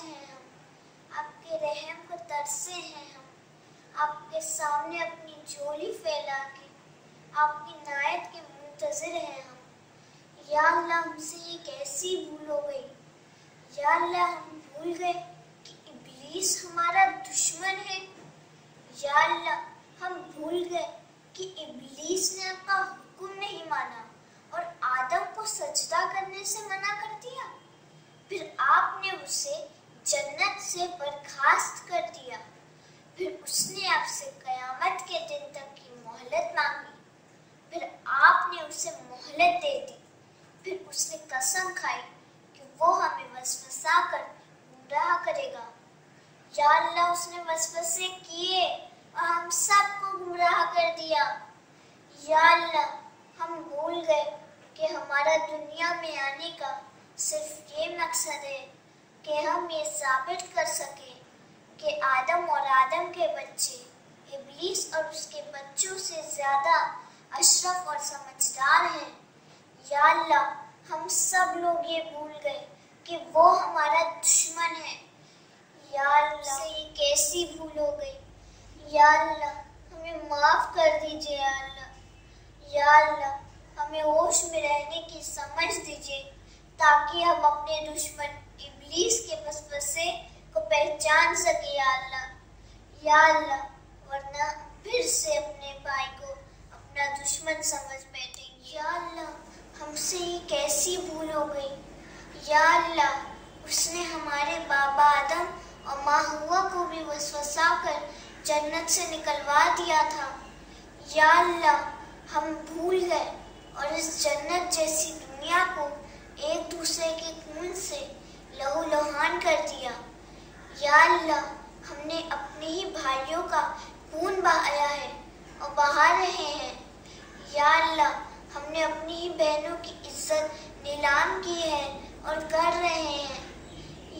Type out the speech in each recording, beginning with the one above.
हैं हम, आपके रहम को तरसे हैं हम, आपके सामने अपनी झोली फैला के आपकी नायत के मुंतज़िर हैं हम। या अल्लाह हमसे ये कैसी भूल हो गई, या अल्लाह हम भूल गए कि इब्लीस हमारा दुश्मन है। या अल्लाह हम भूल गए कि इब्लीस ने आपका हुक्म नहीं माना और आदम को सजदा करने से मना कर दिया, फिर आपने उसे जन्नत से बर्खास्त कर दिया, फिर उसने आपसे क़यामत के दिन तक की मोहलत मांगी, फिर आपने उसे मोहलत दे दी, फिर उसने कसम खाई कि वो हमें वसवसा कर गुमराह करेगा। या अल्लाह उसने वसवसे किए और हम सबको गुमराह कर दिया। या अल्लाह हम भूल गए कि हमारा दुनिया में आने का सिर्फ ये मकसद है कि हम ये साबित कर सकें कि आदम और आदम के बच्चे इब्लीस और उसके बच्चों से ज़्यादा अशरफ और समझदार हैं। या अल्लाह हम सब लोग ये भूल गए कि वो हमारा दुश्मन है। या अल्लाह से ये कैसी भूल हो गई, या अल्लाह हमें माफ़ कर दीजिए। या अल्लाह, या अल्लाह हमें होश में रहने की समझ दीजिए ताकि हम अपने दुश्मन इब्लीस के वसवसे को पहचान सके। या अल्लाह, या अल्लाह वरना फिर से अपने भाई को अपना दुश्मन समझ बैठेंगे। या अल्लाह हमसे ये कैसी भूल हो गई, या अल्लाह उसने हमारे बाबा आदम और माँ हुआ को भी वसवसा कर जन्नत से निकलवा दिया था। या अल्लाह हम भूल गए और इस जन्नत जैसी दुनिया को एक दूसरे के खून से लहूलुहान कर दिया। या अल्लाह हमने अपने ही भाइयों का खून बहाया है और बहा रहे हैं। या अल्लाह हमने अपनी ही बहनों की इज्जत नीलाम की है और कर रहे हैं।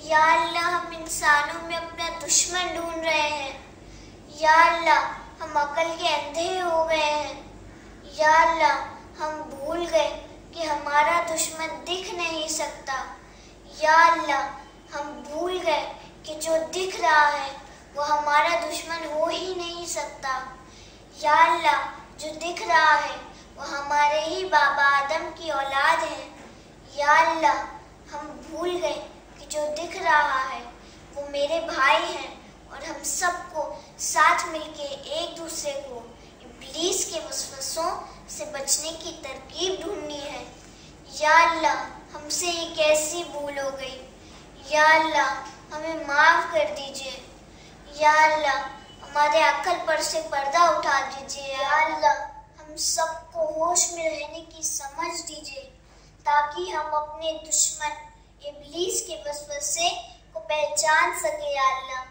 या अल्लाह हम इंसानों में अपना दुश्मन ढूंढ रहे हैं। या अल्लाह हम अकल के अंधे हो गए हैं। या अल्लाह हम भूल गए कि हमारा दुश्मन दिख नहीं सकता। या अल्लाह हम भूल गए कि जो दिख रहा है वो हमारा दुश्मन हो ही नहीं सकता। या अल्लाह जो दिख रहा है वो हमारे ही बाबा आदम की औलाद है। या अल्लाह हम भूल गए कि जो दिख रहा है वो मेरे भाई हैं और हम सबको साथ मिलके एक दूसरे को इब्लीस के वसवसों से बचने की तरकीब ढूंढनी है। या अल्लाह हमसे ये कैसी भूल हो गई, या अल्लाह हमें माफ़ कर दीजिए। या अल्लाह हमारे अक्ल पर से पर्दा उठा दीजिए। या अल्लाह हम सबको होश में रहने की समझ दीजिए ताकि हम अपने दुश्मन इब्लीस के वसवसे को पहचान सके। या अल्लाह,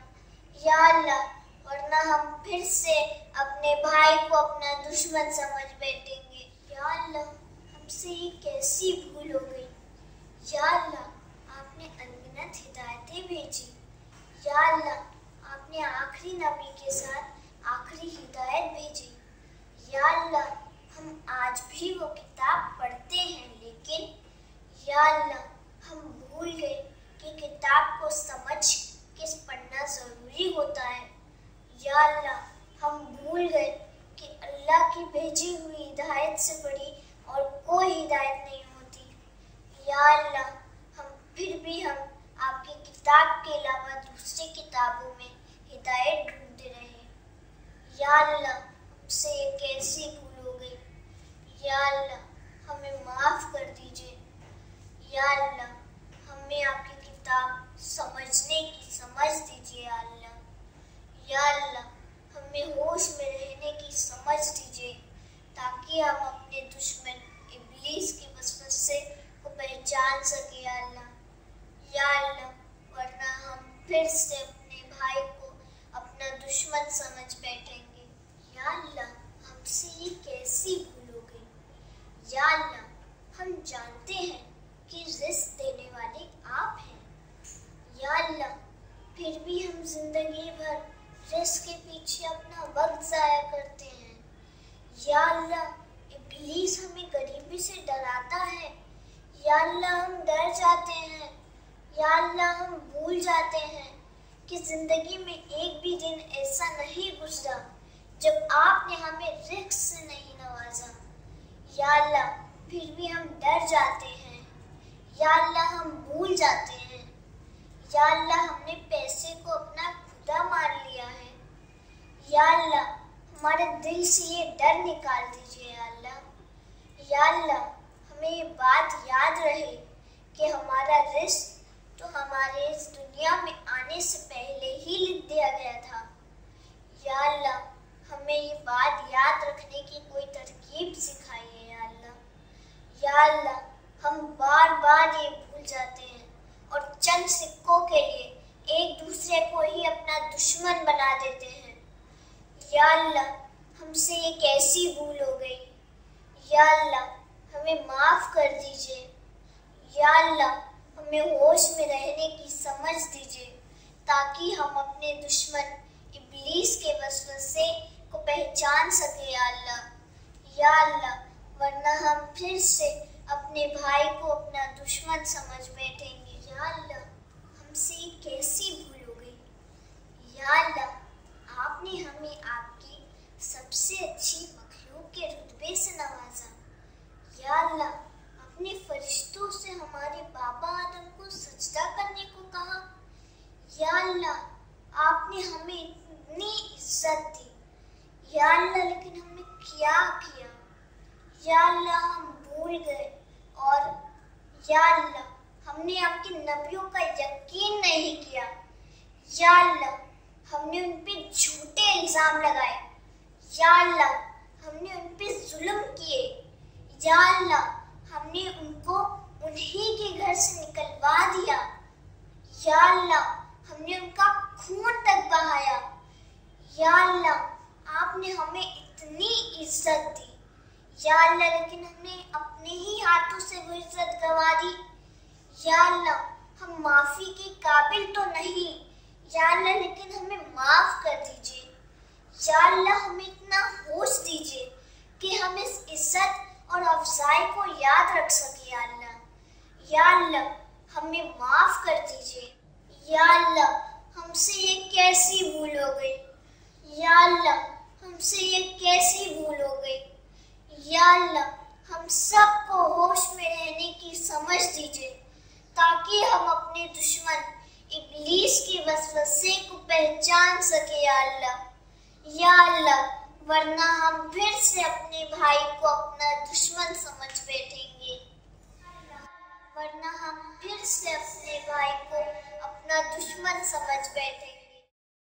या अल्लाह वरना हम फिर से अपने भाई को अपना दुश्मन समझ बैठेंगे। या अल्लाह हमसे ये कैसी भूल हो गई, या अल्लाह आपने अनगिनत हिदायतें भेजी। या अल्लाह आपने आखिरी नबी के साथ आखिरी हिदायत भेजी। या अल्लाह हम आज भी वो किताब पढ़ते हैं, लेकिन या अल्लाह हम भूल गए कि किताब को समझ के पढ़ना ज़रूरी होता है। या अल्लाह हम भूल गए कि अल्लाह की भेजी हुई हिदायत से बड़ी और कोई हिदायत नहीं होती। या अल्लाह फिर भी हम आपकी किताब के अलावा दूसरी किताबों में हिदायत ढूंढते रहे। या अल्लाह हमसे ये कैसी भूल हो गई, या अल्लाह हमें माफ़ कर दीजिए। या अल्लाह हमें आपकी किताब समझने की समझ दीजिए। या अल्लाह, या अल्लाह हमें होश में रहने की समझ दीजिए ताकि हम अपने दुश्मन इब्लीस के वसवसे को पहचान सके। या अल्लाह, या अल्लाह वरना हम फिर से अपने भाई को अपना दुश्मन समझ बैठेंगे। या अल्लाह हमसे ये कैसी भूल हो गई, या अल्लाह हम जानते हैं कि रिज़्क़ देने वाले आप हैं। या अल्लाह फिर भी हम जिंदगी भर रिज़्क़ के पीछे अपना वक्त ज़ाया करते हैं। या अल्लाह इब्लीस हमें गरीबी से डराता है। या अल्लाह हम डर जाते हैं। یا اللہ ہم بھول جاتے ہیں کہ زندگی میں ایک بھی دن ایسا نہیں گزرا جب آپ نے ہمیں رزق سے نہیں نوازا۔ یا اللہ پھر بھی ہم ڈر جاتے ہیں، یا اللہ ہم بھول جاتے ہیں، یا اللہ ہم نے پیسے کو اپنا خدا مان لیا ہے۔ یا اللہ ہمارے دل سے یہ ڈر نکال دیجیے یا اللہ۔ یا اللہ ہمیں یہ بات یاد رہے کہ ہمارا رزق تو ہمارے اس دنیا میں آنے سے پہلے ہی لکھ دیا گیا تھا۔ یا اللہ ہمیں یہ بات یاد رکھنے کی کوئی ترکیب سکھائیے یا اللہ۔ یا اللہ ہم بار بار یہ بھول جاتے ہیں اور چند سکوں کے لیے ایک دوسرے کو ہی اپنا دشمن بنا دیتے ہیں۔ یا اللہ ہم سے یہ کیسی بھول ہو گئی، یا اللہ ہمیں معاف کر دیجیے۔ یا اللہ ہمیں ہوش میں رہنے کی سمجھ دیجیے تاکہ ہم اپنے دشمن ابلیس کے وسوسے کو پہچان سکیں یا اللہ۔ یا اللہ ورنہ ہم پھر سے اپنے بھائی کو اپنا دشمن سمجھ بیٹھیں گے۔ یا اللہ ہم سے یہ کیسی بھول ہو گئی، یا اللہ آپ نے ہمیں آپ کی سب سے اچھی مخلوق کے رتبے سے نوازا۔ یا اللہ اپنے فرشتوں سے ہمارے بابا آدم کو سجدہ کرنے کو کہا۔ یا اللہ آپ نے ہمیں اتنی عزت دی، یا اللہ لیکن ہم نے کیا کیا؟ یا اللہ ہم بھول گئے، اور یا اللہ ہم نے آپ کے نبیوں کا یقین نہیں کیا۔ یا اللہ ہم نے ان پہ جھوٹے الزام لگائے، یا اللہ ہم نے ان پہ ظلم کیے، یا اللہ ہم نے ان کو انہی کے گھر سے نکلوا دیا، یا اللہ ہم نے ان کا خون تک بہایا۔ یا اللہ آپ نے ہمیں اتنی عزت دی، یا اللہ لیکن ہم نے اپنے ہی ہاتھوں سے وہ عزت گنوا دی۔ یا اللہ ہم معافی کے قابل تو نہیں، یا اللہ لیکن ہمیں معاف کر دیجیے۔ یا اللہ ہمیں اتنا ہوش دیجیے کہ ہم اس عزت اور افضائی کو یاد رکھ سکیں یا اللہ۔ یا اللہ ہمیں معاف کر دیجیے۔ یا اللہ ہم سے یہ کیسی بھول ہو گئی، یا اللہ ہم سے یہ کیسی بھول ہو گئی۔ یا اللہ ہم سب کو ہوش میں رہنے کی سمجھ دیجیے تاکہ ہم اپنے دشمن ابلیس کے وسوسے کو پہچان سکیں یا اللہ۔ یا اللہ ورنہ ہم پھر سے اپنے بھائی کو اپنا دشمن سمجھ بیٹھیں گے، ورنہ ہم پھر سے اپنے بھائی کو اپنا دشمن سمجھ بیٹھیں گے۔